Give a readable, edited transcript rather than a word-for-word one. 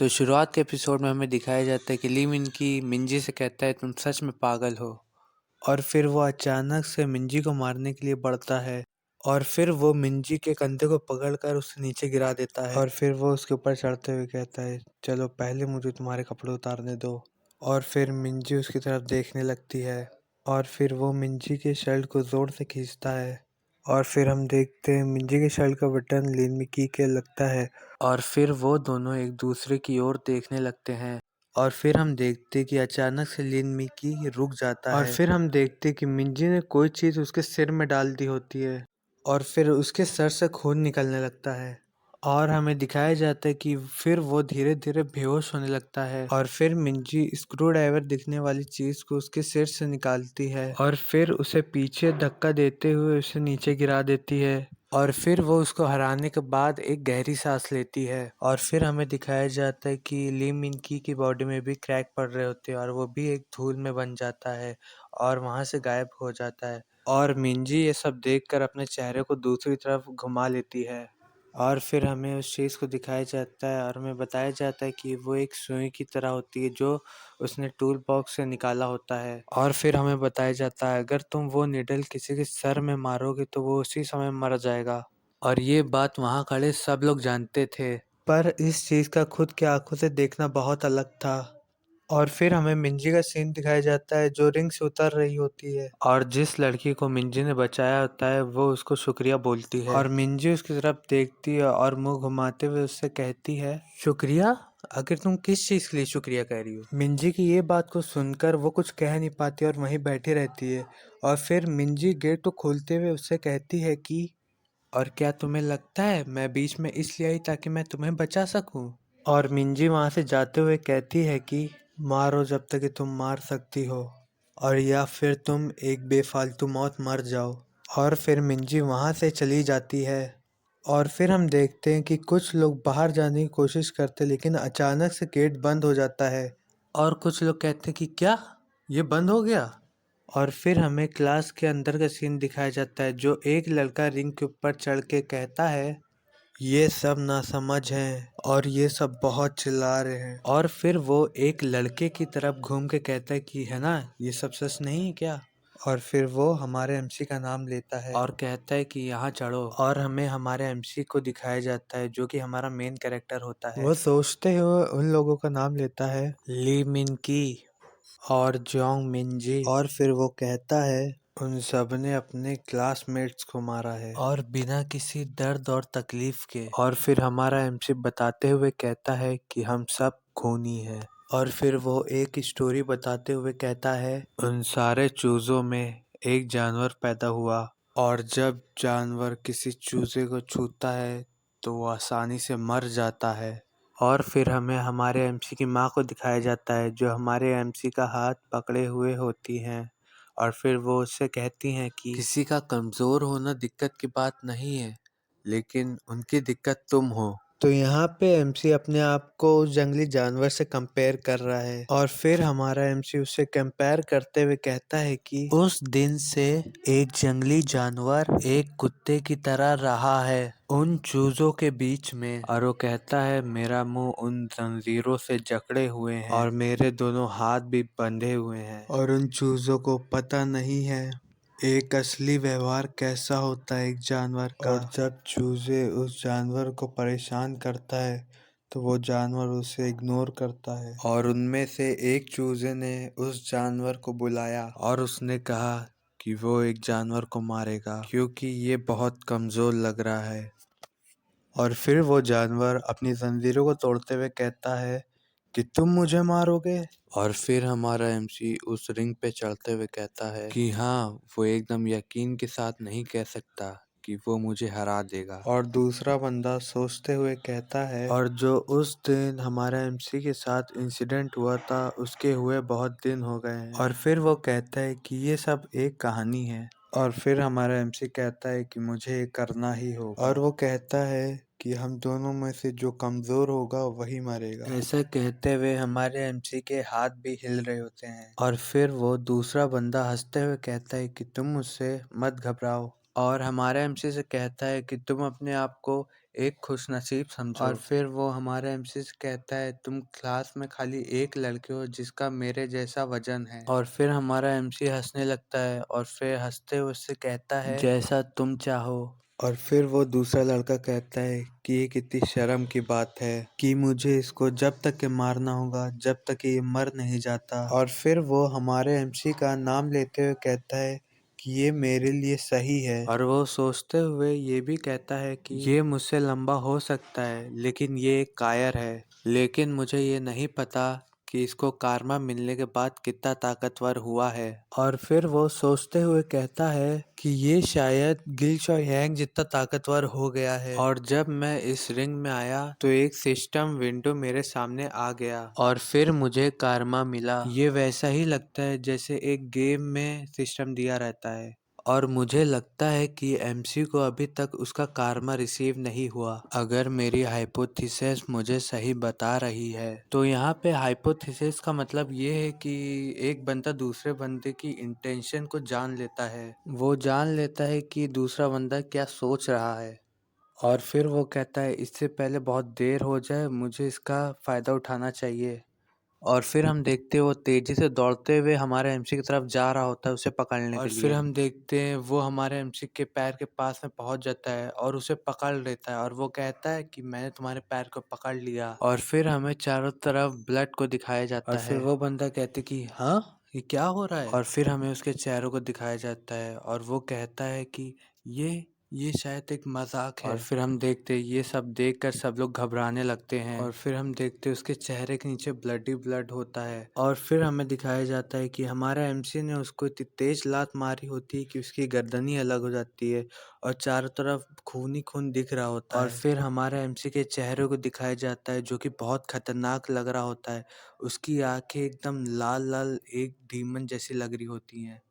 तो शुरुआत के एपिसोड में हमें दिखाया जाता है कि ली मिन की मिंजी से कहता है तुम सच में पागल हो। और फिर वो अचानक से मिंजी को मारने के लिए बढ़ता है और फिर वो मिंजी के कंधे को पकड़कर उसे नीचे गिरा देता है और फिर वो उसके ऊपर चढ़ते हुए कहता है चलो पहले मुझे तुम्हारे कपड़े उतारने दो। और फिर मिंजी उसकी तरफ देखने लगती है और फिर वो मिंजी के शर्ट को जोर से खींचता है और फिर हम देखते हैं मिंजी के शर्ट का बटन लिन मिकी के लगता है और फिर वो दोनों एक दूसरे की ओर देखने लगते हैं। और फिर हम देखते कि अचानक से लिन मिकी रुक जाता है और फिर हम देखते कि मिंजी ने कोई चीज़ उसके सिर में डाल दी होती है और फिर उसके सर से खून निकलने लगता है और हमें दिखाया जाता है कि फिर वो धीरे धीरे बेहोश होने लगता है और फिर मिंजी स्क्रू ड्राइवर दिखने वाली चीज को उसके सिर से निकालती है और फिर उसे पीछे धक्का देते हुए उसे नीचे गिरा देती है और फिर वो उसको हराने के बाद एक गहरी सांस लेती है और फिर हमें दिखाया जाता है कि ली मिनकी की बॉडी में भी क्रैक पड़ रहे होते हैं और वो भी एक धूल में बन जाता है और वहां से गायब हो जाता है और मिंजी ये सब देखकर अपने चेहरे को दूसरी तरफ घुमा लेती है और फिर हमें उस चीज़ को दिखाया जाता है और हमें बताया जाता है कि वो एक सुई की तरह होती है जो उसने टूल बॉक्स से निकाला होता है और फिर हमें बताया जाता है अगर तुम वो निडल किसी के सर में मारोगे तो वो उसी समय मर जाएगा। और ये बात वहाँ खड़े सब लोग जानते थे पर इस चीज़ का खुद की आंखों से देखना बहुत अलग था। और फिर हमें मिंजी का सीन दिखाया जाता है जो रिंग से उतर रही होती है और जिस लड़की को मिंजी ने बचाया होता है वो उसको शुक्रिया बोलती है और मिंजी उसकी तरफ देखती है और मुंह घुमाते हुए उससे कहती है शुक्रिया। आखिर तुम किस चीज के लिए शुक्रिया कह रही हो। मिंजी की ये बात को सुनकर वो कुछ कह नहीं पाती और वहीं बैठी रहती है और फिर मिंजी गेट को खोलते हुए उससे कहती है कि और क्या तुम्हें लगता है मैं बीच में इसलिए आई ताकि मैं तुम्हें बचा सकूं। और मिंजी वहां से जाते हुए कहती है कि मारो जब तक कि तुम मार सकती हो और या फिर तुम एक बेफालतू मौत मर जाओ। और फिर मिंजी वहां से चली जाती है और फिर हम देखते हैं कि कुछ लोग बाहर जाने की कोशिश करते लेकिन अचानक से गेट बंद हो जाता है और कुछ लोग कहते हैं कि क्या ये बंद हो गया। और फिर हमें क्लास के अंदर का सीन दिखाया जाता है जो एक लड़का रिंग के ऊपर चढ़ के कहता है ये सब नासमझ हैं और ये सब बहुत चिल्ला रहे हैं और फिर वो एक लड़के की तरफ घूम के कहता है कि है ना ये सब सच नहीं है क्या। और फिर वो हमारे एमसी का नाम लेता है और कहता है कि यहाँ चढ़ो और हमें हमारे एमसी को दिखाया जाता है जो कि हमारा मेन कैरेक्टर होता है। वो सोचते हुए उन लोगों का नाम लेता है ली मिन की और जोंग मिनजी और फिर वो कहता है उन सब ने अपने क्लासमेट्स को मारा है और बिना किसी दर्द और तकलीफ के। और फिर हमारा एमसी बताते हुए कहता है कि हम सब खूनी हैं और फिर वो एक स्टोरी बताते हुए कहता है उन सारे चूजों में एक जानवर पैदा हुआ और जब जानवर किसी चूजे को छूता है तो वो आसानी से मर जाता है। और फिर हमें हमारे एमसी की माँ को दिखाया जाता है जो हमारे एमसी का हाथ पकड़े हुए होती हैं और फिर वो उससे कहती हैं कि किसी का कमज़ोर होना दिक्कत की बात नहीं है लेकिन उनकी दिक्कत तुम हो। तो यहाँ पे एमसी अपने आप को उस जंगली जानवर से कंपेयर कर रहा है और फिर हमारा एमसी उससे कंपेयर करते हुए कहता है कि उस दिन से एक जंगली जानवर एक कुत्ते की तरह रहा है उन चूजों के बीच में। और वो कहता है मेरा मुंह उन जंजीरों से जकड़े हुए हैं और मेरे दोनों हाथ भी बंधे हुए हैं और उन चूजों को पता नहीं है एक असली व्यवहार कैसा होता है एक जानवर का। और जब चूजे उस जानवर को परेशान करता है तो वो जानवर उसे इग्नोर करता है और उनमें से एक चूजे ने उस जानवर को बुलाया और उसने कहा कि वो एक जानवर को मारेगा क्योंकि ये बहुत कमजोर लग रहा है। और फिर वो जानवर अपनी जंजीरों को तोड़ते हुए कहता है कि तुम मुझे मारोगे। और फिर हमारा एमसी उस रिंग पे चढ़ते हुए कहता है कि हाँ वो एकदम यकीन के साथ नहीं कह सकता कि वो मुझे हरा देगा। और दूसरा बंदा सोचते हुए कहता है और जो उस दिन हमारा एमसी के साथ इंसिडेंट हुआ था उसके हुए बहुत दिन हो गए हैं। और फिर वो कहता है कि ये सब एक कहानी है और फिर हमारा एमसी कहता है कि मुझे ये करना ही होगा और वो कहता है कि हम दोनों में से जो कमजोर होगा वही मरेगा। ऐसा कहते हुए हमारे एमसी के हाथ भी हिल रहे होते हैं और फिर वो दूसरा बंदा हंसते हुए कहता है कि तुम मुझसे मत घबराओ और हमारा एमसी से कहता है कि तुम अपने आप को एक खुशनसीब समझो। और फिर वो हमारे एमसी से कहता है तुम क्लास में खाली एक लड़के हो जिसका मेरे जैसा वजन है। और फिर हमारा एमसी हंसने लगता है और फिर हंसते हुए उससे कहता है जैसा तुम चाहो। और फिर वो दूसरा लड़का कहता है कि ये कितनी शर्म की बात है कि मुझे इसको जब तक के मारना होगा जब तक कि ये मर नहीं जाता। और फिर वो हमारे एमसी का नाम लेते हुए कहता है कि ये मेरे लिए सही है। और वो सोचते हुए ये भी कहता है कि ये मुझसे लंबा हो सकता है लेकिन ये एक कायर है, लेकिन मुझे ये नहीं पता कि इसको कारमा मिलने के बाद कितना ताकतवर हुआ है। और फिर वो सोचते हुए कहता है कि ये शायद गिल यांग जितना ताकतवर हो गया है। और जब मैं इस रिंग में आया तो एक सिस्टम विंडो मेरे सामने आ गया और फिर मुझे कारमा मिला। ये वैसा ही लगता है जैसे एक गेम में सिस्टम दिया रहता है। और मुझे लगता है कि एमसी को अभी तक उसका कारमा रिसीव नहीं हुआ। अगर मेरी हाइपोथेसिस मुझे सही बता रही है तो यहाँ पे हाइपोथेसिस का मतलब ये है कि एक बंदा दूसरे बंदे की इंटेंशन को जान लेता है। वो जान लेता है कि दूसरा बंदा क्या सोच रहा है। और फिर वो कहता है इससे पहले बहुत देर हो जाए, मुझे इसका फ़ायदा उठाना चाहिए। और फिर हम देखते हैं वो तेजी से दौड़ते हुए हमारे एमसी की तरफ जा रहा होता है उसे पकड़ने और के लिए। फिर हम देखते हैं वो हमारे एमसी के पैर के पास में पहुंच जाता है और उसे पकड़ लेता है और वो कहता है कि मैंने तुम्हारे पैर को पकड़ लिया। और फिर हमें चारों तरफ ब्लड को दिखाया जाता है और फिर वो बंदा कहते कि हाँ ये क्या हो रहा है। और फिर हमें उसके चेहरों को दिखाया जाता है और वो कहता है कि ये शायद एक मजाक है। और फिर हम देखते हैं ये सब देखकर सब लोग घबराने लगते हैं। और फिर हम देखते हैं उसके चेहरे के नीचे ब्लड ही ब्लड होता है। और फिर हमें दिखाया जाता है कि हमारा एमसी ने उसको इतनी तेज लात मारी होती है कि उसकी गर्दन ही अलग हो जाती है और चारों तरफ खून ही खून दिख रहा होता है। और फिर हमारा एमसी के चेहरे को दिखाया जाता है जो कि बहुत खतरनाक लग रहा होता है। उसकी आंखें एकदम लाल लाल एक डीमन जैसी लग रही होती हैं।